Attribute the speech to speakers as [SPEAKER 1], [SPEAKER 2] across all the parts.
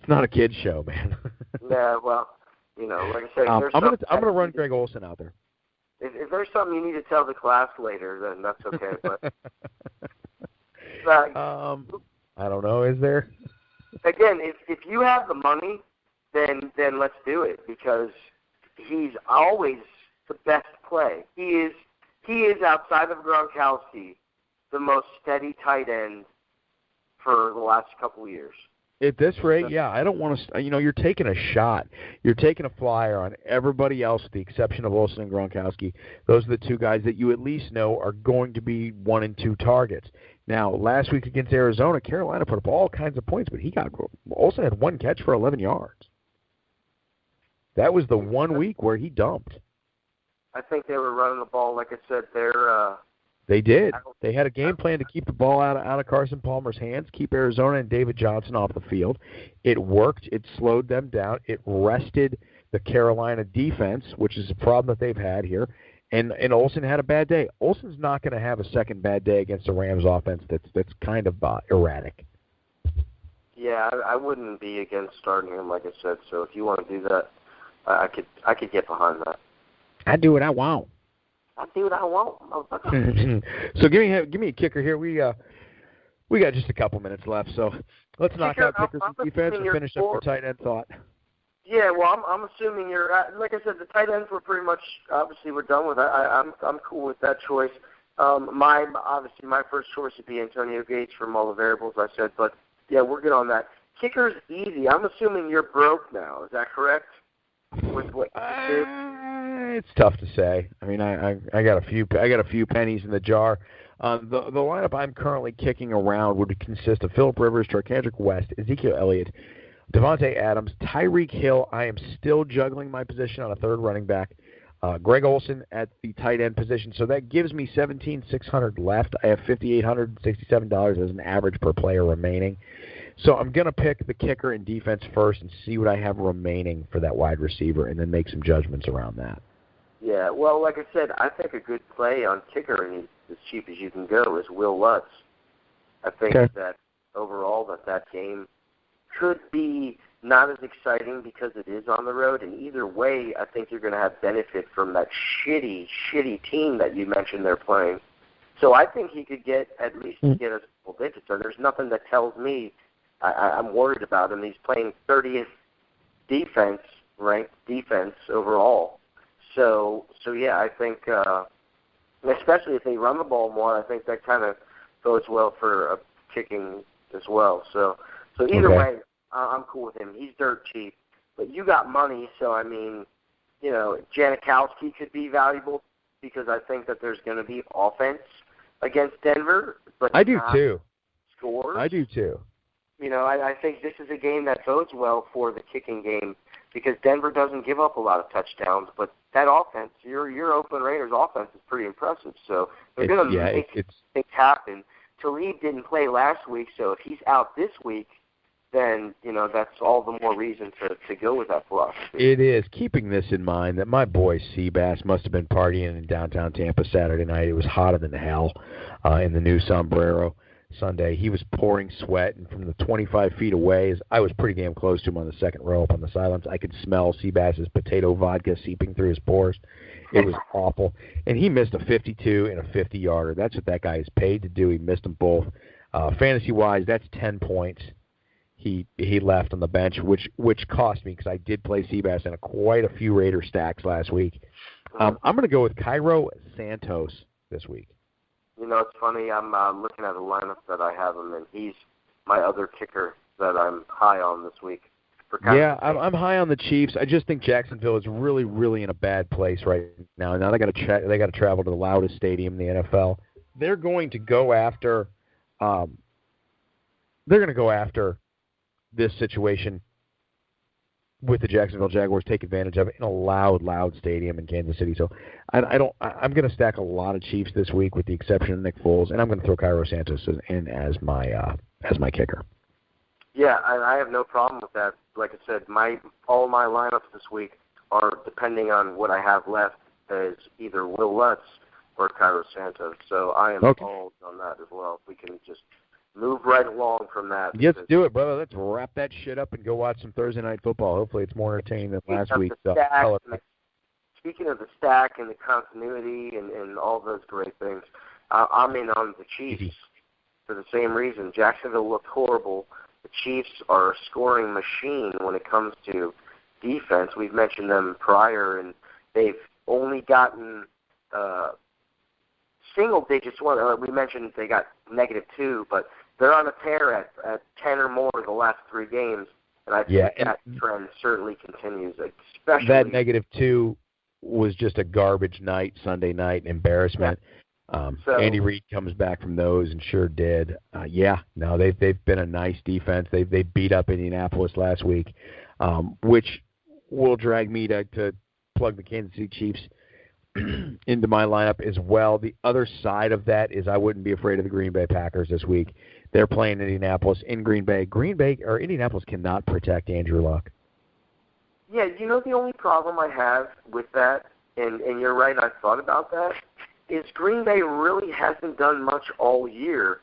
[SPEAKER 1] It's not a kid's show, man.
[SPEAKER 2] Yeah, well, like I said,
[SPEAKER 1] I'm gonna run Greg Olson out there.
[SPEAKER 2] If there's something you need to tell the class later, then that's okay. But
[SPEAKER 1] I don't know. Is there?
[SPEAKER 2] Again, if you have the money, then let's do it, because he's always the best play. He is outside of Gronkowski the most steady tight end for the last couple of years.
[SPEAKER 1] At this rate, yeah, I don't want to. You're taking a shot. You're taking a flyer on everybody else, with the exception of Olsen and Gronkowski. Those are the two guys that you at least know are going to be 1 and 2 targets. Now, last week against Arizona, Carolina put up all kinds of points, but Olsen had 1 catch for 11 yards. That was the 1 week where he dumped.
[SPEAKER 2] I think they were running the ball, like I said,
[SPEAKER 1] They did. They had a game plan to keep the ball out of Carson Palmer's hands, keep Arizona and David Johnson off the field. It worked. It slowed them down. It rested the Carolina defense, which is a problem that they've had here. And Olsen had a bad day. Olsen's not going to have a second bad day against the Rams offense that's kind of erratic.
[SPEAKER 2] Yeah, I wouldn't be against starting him, like I said. So if you want to do that, I could get behind that.
[SPEAKER 1] I do what I want.
[SPEAKER 2] I do what I want.
[SPEAKER 1] So give me a kicker here. We got just a couple minutes left, so let's knock out kickers and defense and finish up our tight end thought.
[SPEAKER 2] Yeah, well, I'm assuming you're like I said, the tight ends were pretty much obviously we're done with. I'm cool with that choice. My first choice would be Antonio Gates from all the variables I said, but yeah, we're good on that. Kicker's easy. I'm assuming you're broke now. Is that correct? With what you did?
[SPEAKER 1] It's tough to say. I mean, I got a few pennies in the jar. The lineup I'm currently kicking around would consist of Phillip Rivers, Charkandrick West, Ezekiel Elliott, Devontae Adams, Tyreek Hill. I am still juggling my position on a third running back. Greg Olsen at the tight end position. So that gives me $17,600 left. I have $5,867 as an average per player remaining. So I'm going to pick the kicker and defense first and see what I have remaining for that wide receiver and then make some judgments around that.
[SPEAKER 2] Yeah, well, like I said, I think a good play on kicker, and as cheap as you can go, is Will Lutz. I think that overall that game could be not as exciting because it is on the road, and either way, I think you're going to have benefit from that shitty team that you mentioned they're playing. So I think he could get at least get us double digits. So there's nothing that tells me I'm worried about him. He's playing 30th ranked defense overall. So yeah, I think, especially if they run the ball more, I think that kind of bodes well for kicking as well. So either way, I'm cool with him. He's dirt cheap, but you got money, so I mean, Janikowski could be valuable because I think that there's going to be offense against Denver. But
[SPEAKER 1] I do too.
[SPEAKER 2] Scores.
[SPEAKER 1] I do too.
[SPEAKER 2] I think this is a game that bodes well for the kicking game because Denver doesn't give up a lot of touchdowns, but that offense, your Oakland Raiders offense is pretty impressive. So they're going to make things happen. Talib didn't play last week, so if he's out this week, then, that's all the more reason to go with that philosophy.
[SPEAKER 1] It is. Keeping this in mind that my boy Seabass must have been partying in downtown Tampa Saturday night. It was hotter than hell in the new Sombrero Sunday. He was pouring sweat, and from the 25 feet away, I was pretty damn close to him on the second row up on the sidelines. I could smell Seabass's potato vodka seeping through his pores. It was awful. And he missed a 52 and a 50-yarder. That's what that guy is paid to do. He missed them both. Fantasy-wise, that's 10 points. He left on the bench, which cost me because I did play Seabass in quite a few Raider stacks last week. I'm going to go with Cairo Santos this week.
[SPEAKER 2] It's funny. I'm looking at a lineup that I have him, and he's my other kicker that I'm high on this week.
[SPEAKER 1] Yeah, I'm high on the Chiefs. I just think Jacksonville is really, really in a bad place right now. Now they got to travel to the loudest stadium in the NFL. They're going to go after. They're going to go after this situation with the Jacksonville Jaguars, take advantage of it in a loud stadium in Kansas City. So I'm going to stack a lot of Chiefs this week with the exception of Nick Foles, and I'm going to throw Cairo Santos in as my kicker.
[SPEAKER 2] Yeah, I have no problem with that. Like I said, all my lineups this week are depending on what I have left as either Will Lutz or Cairo Santos. So I am all on that as well. If we can just move right along from that.
[SPEAKER 1] Let's do it, brother. Let's wrap that shit up and go watch some Thursday night football. Hopefully it's more entertaining than last week.
[SPEAKER 2] Speaking of the stack and the continuity and all those great things, I'm in on the Chiefs for the same reason. Jacksonville looked horrible. The Chiefs are a scoring machine when it comes to defense. We've mentioned them prior, and they've only gotten single digits. We mentioned they got -2, but they're on a tear at 10 or more the last 3 games, and I think that trend certainly continues. Especially
[SPEAKER 1] that -2 was just a garbage night, Sunday night, embarrassment. So, Andy Reid comes back from those and sure did. They've been a nice defense. They beat up Indianapolis last week, which will drag me to plug the Kansas City Chiefs into my lineup as well. The other side of that is I wouldn't be afraid of the Green Bay Packers this week. They're playing Indianapolis in Green Bay. Indianapolis cannot protect Andrew Luck.
[SPEAKER 2] Yeah, the only problem I have with that, and you're right, I thought about that, is Green Bay really hasn't done much all year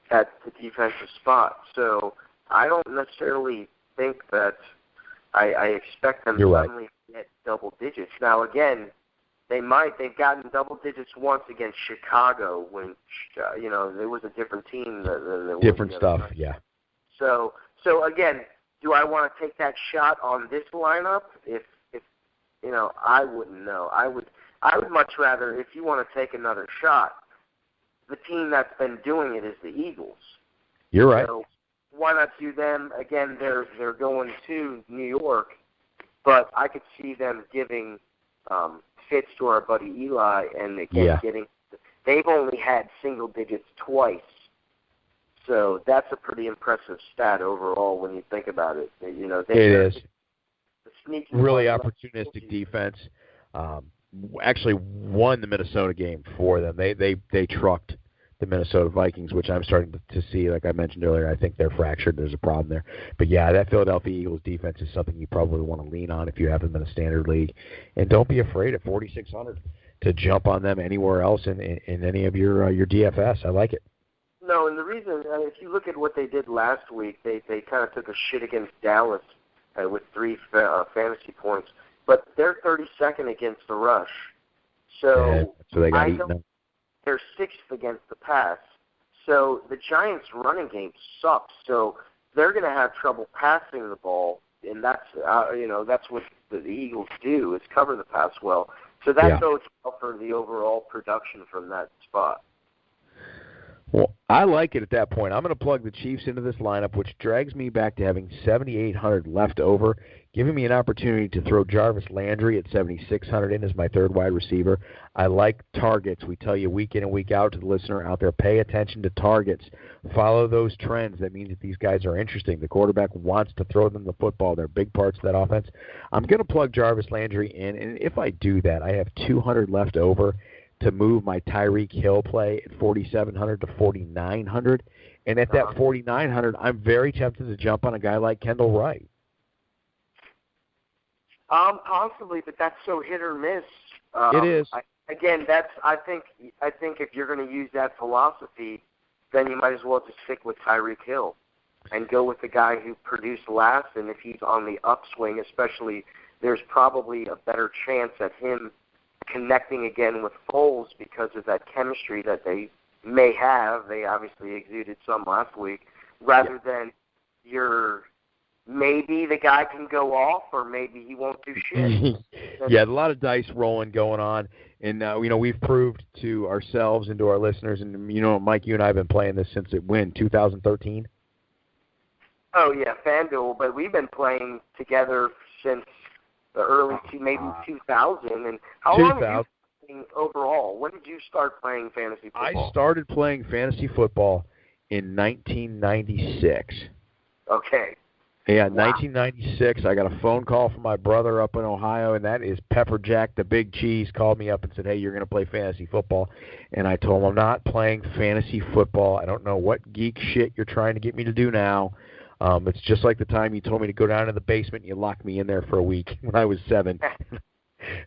[SPEAKER 2] at the defensive spot. So I don't necessarily think that I expect them to suddenly get double digits. Now, again, they've gotten double digits once against Chicago when, it was a different team.
[SPEAKER 1] Different stuff, yeah.
[SPEAKER 2] So again, do I want to take that shot on this lineup? If I wouldn't know. I would much rather, if you want to take another shot, the team that's been doing it is the Eagles.
[SPEAKER 1] You're right.
[SPEAKER 2] So why not do them? Again, they're going to New York, but I could see them giving fits to our buddy Eli, and again, they've only had single digits twice. So that's a pretty impressive stat overall when you think about it. It
[SPEAKER 1] is.
[SPEAKER 2] The sneaky
[SPEAKER 1] really opportunistic defense. Actually won the Minnesota game for them. They trucked the Minnesota Vikings, which I'm starting to see, like I mentioned earlier. I think they're fractured. There's a problem there. But, that Philadelphia Eagles defense is something you probably want to lean on if you have them in a standard league. And don't be afraid at 4,600 to jump on them anywhere else in any of your DFS. I like it.
[SPEAKER 2] No, and the reason, if you look at what they did last week, they kind of took a shit against Dallas with 3 fantasy points. But they're 32nd against the rush. So
[SPEAKER 1] they got eaten.
[SPEAKER 2] They're 6th against the pass. So the Giants' running game sucks. So they're going to have trouble passing the ball, and that's what the Eagles do is cover the pass well. So that goes well for the overall production from that spot.
[SPEAKER 1] Well, I like it at that point. I'm going to plug the Chiefs into this lineup, which drags me back to having 7,800 left over, giving me an opportunity to throw Jarvis Landry at 7,600 in as my third wide receiver. I like targets. We tell you week in and week out to the listener out there, pay attention to targets. Follow those trends. That means that these guys are interesting. The quarterback wants to throw them the football. They're big parts of that offense. I'm going to plug Jarvis Landry in, and if I do that, I have 200 left over to move my Tyreek Hill play at 4,700 to 4,900. And at that 4,900, I'm very tempted to jump on a guy like Kendall Wright.
[SPEAKER 2] Possibly, but that's so hit or miss.
[SPEAKER 1] It is.
[SPEAKER 2] I think if you're going to use that philosophy, then you might as well just stick with Tyreek Hill and go with the guy who produced last. And if he's on the upswing, especially, there's probably a better chance at him connecting again with Foles because of that chemistry that they may have. They obviously exuded some last week, rather than maybe the guy can go off or maybe he won't do shit.
[SPEAKER 1] A lot of dice rolling going on. And, we've proved to ourselves and to our listeners, and, Mike, you and I have been playing this since 2013?
[SPEAKER 2] Oh, yeah, FanDuel, but we've been playing together since the early maybe 2000. And how long have you been playing overall? When did you start playing fantasy football?
[SPEAKER 1] I started playing fantasy football in 1996.
[SPEAKER 2] Okay.
[SPEAKER 1] Yeah,
[SPEAKER 2] wow.
[SPEAKER 1] 1996. I got a phone call from my brother up in Ohio, and that is Pepper Jack, the Big Cheese, called me up and said, hey, you're going to play fantasy football. And I told him I'm not playing fantasy football. I don't know what geek shit you're trying to get me to do now. It's just like the time you told me to go down to the basement and you locked me in there for a week when I was 7.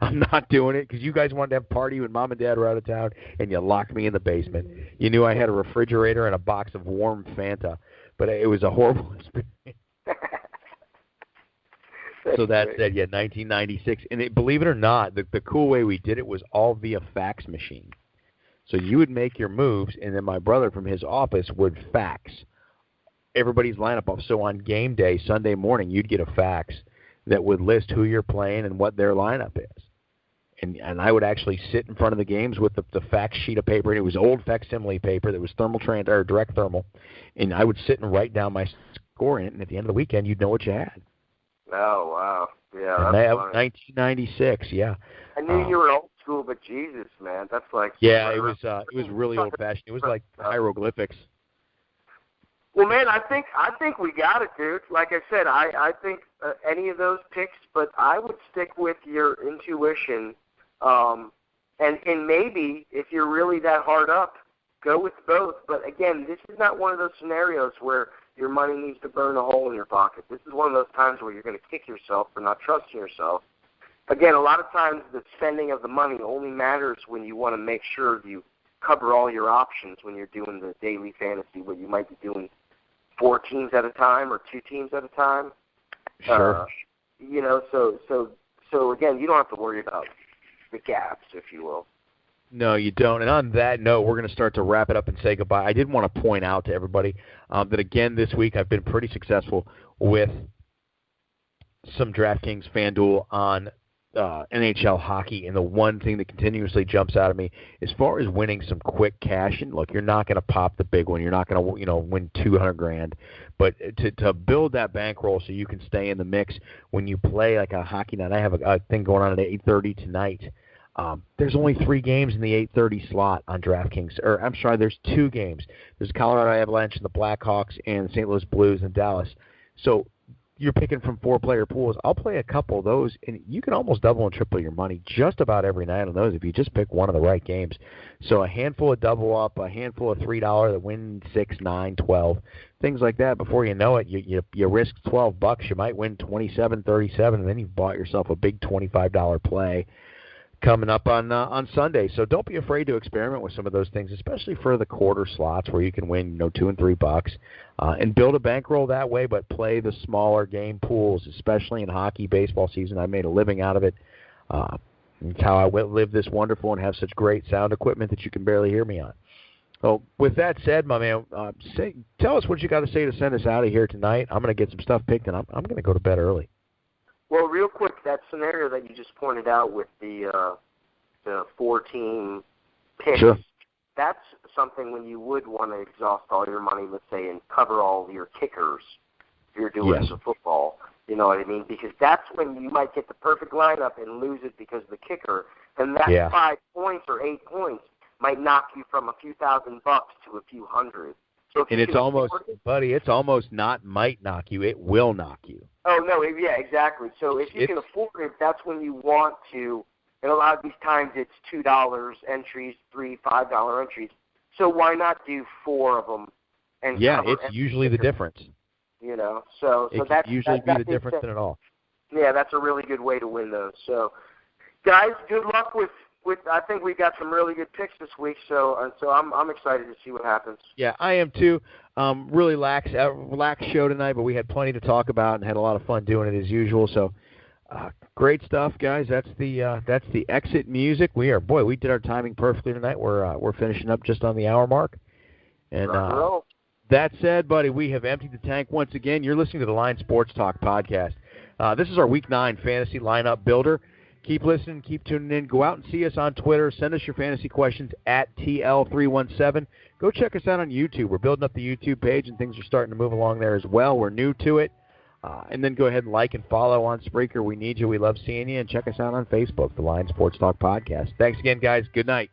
[SPEAKER 1] I'm not doing it because you guys wanted to have a party when Mom and Dad were out of town, and you locked me in the basement. You knew I had a refrigerator and a box of warm Fanta, but it was a horrible experience. So that said, 1996. And believe it or not, the cool way we did it was all via fax machine. So you would make your moves, and then my brother from his office would fax everybody's lineup up. So on game day, Sunday morning, you'd get a fax that would list who you're playing and what their lineup is. And I would actually sit in front of the games with the fax sheet of paper. And it was old facsimile paper that was direct thermal. And I would sit and write down my score in it, and at the end of the weekend, you'd know what you had.
[SPEAKER 2] Oh, wow. Yeah,
[SPEAKER 1] and
[SPEAKER 2] that's
[SPEAKER 1] that was 1996, yeah.
[SPEAKER 2] I knew you were old school, but Jesus, man, that's like...
[SPEAKER 1] Yeah, it was really old-fashioned. It was like hieroglyphics.
[SPEAKER 2] Well, man, I think we got it, dude. Like I said, I think any of those picks, but I would stick with your intuition. And maybe, if you're really that hard up, go with both. But, again, this is not one of those scenarios where your money needs to burn a hole in your pocket. This is one of those times where you're going to kick yourself for not trusting yourself. Again, a lot of times the spending of the money only matters when you want to make sure you cover all your options when you're doing the daily fantasy, where you might be doing 4 teams at a time or 2 teams at a time.
[SPEAKER 1] Sure.
[SPEAKER 2] So again, you don't have to worry about the gaps, if you will.
[SPEAKER 1] No, you don't. And on that note, we're going to start to wrap it up and say goodbye. I did want to point out to everybody that, again, this week I've been pretty successful with some DraftKings FanDuel on NHL hockey, and the one thing that continuously jumps out at me as far as winning some quick cash, and look, you're not going to pop the big one. You're not going to win $200,000, but to build that bankroll so you can stay in the mix when you play like a hockey night. I have a thing going on at 8:30 tonight. There's only 3 games in the 8:30 slot on DraftKings. Or I'm sorry, there's 2 games. There's the Colorado Avalanche and the Blackhawks and the St. Louis Blues and Dallas. So you're picking from 4-player pools. I'll play a couple of those, and you can almost double and triple your money just about every night on those if you just pick one of the right games. So a handful of double up, a handful of $3 that win 6, 9, 12, things like that. Before you know it, you risk $12. You might win 27, 37, and then you've bought yourself a big $25 play coming up on Sunday. So don't be afraid to experiment with some of those things, especially for the quarter slots where you can win $2 and $3 and build a bankroll that way, but play the smaller game pools, especially in hockey, baseball season. I made a living out of it. It's how I live this wonderful and have such great sound equipment that you can barely hear me on. So with that said, my man, tell us what you got to say to send us out of here tonight. I'm going to get some stuff picked, and I'm going to go to bed early.
[SPEAKER 2] Well, real quick, that scenario that you just pointed out with the 4-team picks,
[SPEAKER 1] sure.
[SPEAKER 2] That's something when you would want to exhaust all your money, let's say, and cover all your kickers if you're doing the football. You know what I mean? Because that's when you might get the perfect lineup and lose it because of the kicker. And that 5 points or 8 points might knock you from a few $1,000 to a few hundred. So
[SPEAKER 1] and it's almost, buddy, it's almost not might knock you, it will knock you.
[SPEAKER 2] Oh, no, yeah, exactly. So if you can afford it, that's when you want to, and a lot of these times it's $2 entries, $3, $5 entries. So why not do 4 of them? And
[SPEAKER 1] it's usually the difference.
[SPEAKER 2] So
[SPEAKER 1] it
[SPEAKER 2] that's
[SPEAKER 1] can usually be the difference in it all.
[SPEAKER 2] Yeah, that's a really good way to win those. So, guys, good luck with I think we got some really good picks this week, so I'm excited to see what happens. Yeah,
[SPEAKER 1] I am too. Really lax show tonight, but we had plenty to talk about and had a lot of fun doing it as usual. So great stuff, guys. That's the exit music. We did our timing perfectly tonight. We're finishing up just on the hour mark. And that said, buddy, we have emptied the tank once again. You're listening to the Line Sports Talk podcast. This is our Week 9 fantasy lineup builder. Keep listening, keep tuning in. Go out and see us on Twitter. Send us your fantasy questions at TL317. Go check us out on YouTube. We're building up the YouTube page, and things are starting to move along there as well. We're new to it. And then go ahead and like and follow on Spreaker. We need you. We love seeing you. And check us out on Facebook, the Line Sports Talk Podcast. Thanks again, guys. Good night.